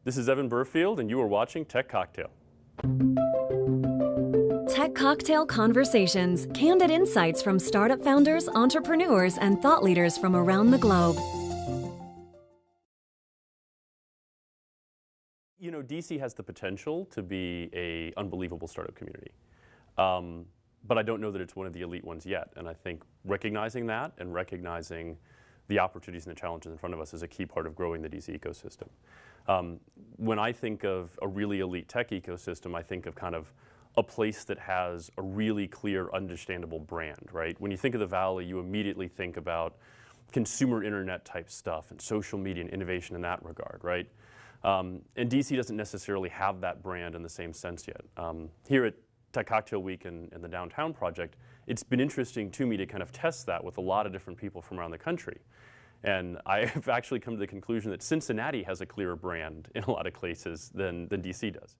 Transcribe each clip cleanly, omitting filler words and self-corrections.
This is Evan Burfield, and you are watching Tech Cocktail. Tech Cocktail Conversations, candid insights from startup founders, entrepreneurs, and thought leaders from around the globe. You know, DC has the potential to be an unbelievable startup community. But I don't know that it's one of the elite ones yet. And I think recognizing that and recognizing the opportunities and the challenges in front of us is a key part of growing the DC ecosystem. When I think of a really elite tech ecosystem, I think of kind of a place that has a really clear, understandable brand, right? When you think of the Valley, you immediately think about consumer internet type stuff and social media and innovation in that regard, right? And DC doesn't necessarily have that brand in the same sense yet. Here at Tech Cocktail Week and the Downtown Project, it's been interesting to me to kind of test that with a lot of different people from around the country. And I've actually come to the conclusion that Cincinnati has a clearer brand in a lot of places than DC does.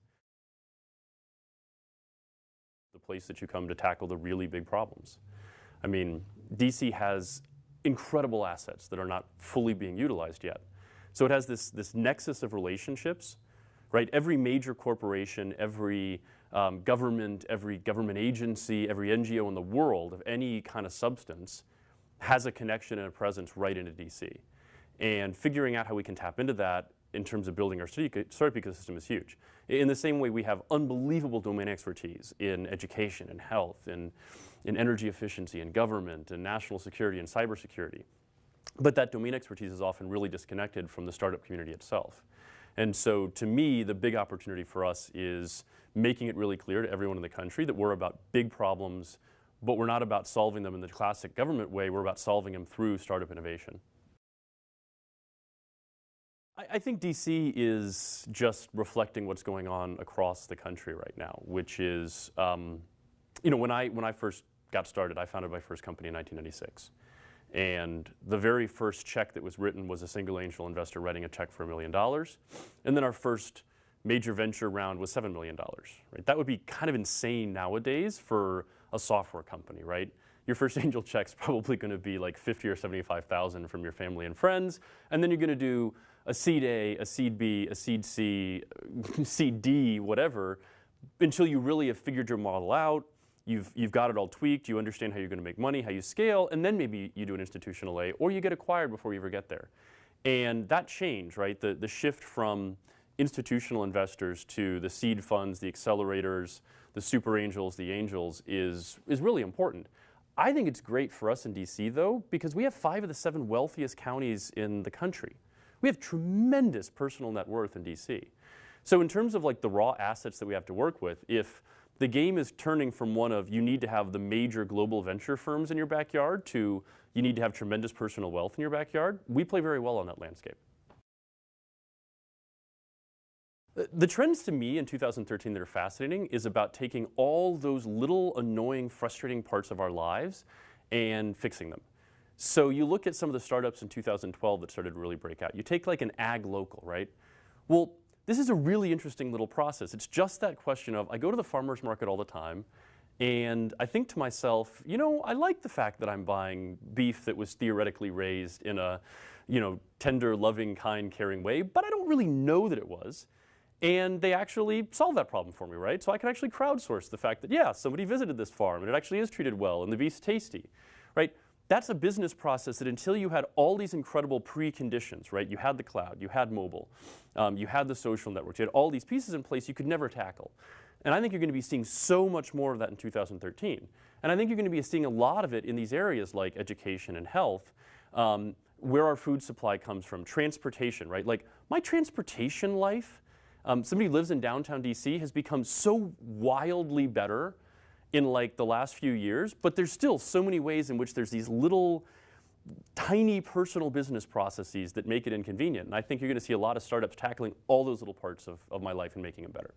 The place that you come to tackle the really big problems. I mean, DC has incredible assets that are not fully being utilized yet. So it has this nexus of relationships, right? Every major corporation, every government agency, every NGO in the world of any kind of substance has a connection and a presence right into DC. And figuring out how we can tap into that in terms of building our startup ecosystem is huge. In the same way, we have unbelievable domain expertise in education and health, in energy efficiency, in government, and national security and cybersecurity. But that domain expertise is often really disconnected from the startup community itself. And so to me, the big opportunity for us is making it really clear to everyone in the country that we're about big problems, but we're not about solving them in the classic government way. We're about solving them through startup innovation. I think DC is just reflecting what's going on across the country right now, which is, you know, when I first got started, I founded my first company in 1996. And the very first check that was written was a single angel investor writing a check for $1 million. And then our first major venture round was $7 million. Right? That would be kind of insane nowadays for a software company, right? Your first angel check's probably going to be like 50 or 75,000 from your family and friends, and then you're going to do a seed A, a seed B, a seed C, seed D, whatever, until you really have figured your model out. You've got it all tweaked, you understand how you're going to make money, how you scale, and then maybe you do an institutional A, or you get acquired before you ever get there. And that change, right, the shift from institutional investors to the seed funds, the accelerators, the super angels, the angels is really important. I think it's great for us in DC, though, because we have 5 of the 7 wealthiest counties in the country. We have tremendous personal net worth in DC. So in terms of like the raw assets that we have to work with, if the game is turning from one of you need to have the major global venture firms in your backyard to you need to have tremendous personal wealth in your backyard, we play very well on that landscape. The trends to me in 2013 that are fascinating is about taking all those little annoying, frustrating parts of our lives and fixing them. So you look at some of the startups in 2012 that started to really break out. You take like an ag local, right? Well, this is a really interesting little process. It's just that question of, I go to the farmer's market all the time, and I think to myself, you know, I like the fact that I'm buying beef that was theoretically raised in a, you know, tender, loving, kind, caring way, but I don't really know that it was. And they actually solved that problem for me, right? So I can actually crowdsource the fact that, yeah, somebody visited this farm, and it actually is treated well, and the beef's tasty, right? That's a business process that until you had all these incredible preconditions, right? You had the cloud, you had mobile, you had the social networks, you had all these pieces in place you could never tackle. And I think you're going to be seeing so much more of that in 2013. And I think you're going to be seeing a lot of it in these areas like education and health, where our food supply comes from, transportation, right? Like my transportation life, somebody who lives in downtown DC has become so wildly better in like the last few years, but there's still so many ways in which there's these little tiny personal business processes that make it inconvenient. And I think you're going to see a lot of startups tackling all those little parts of my life and making them better.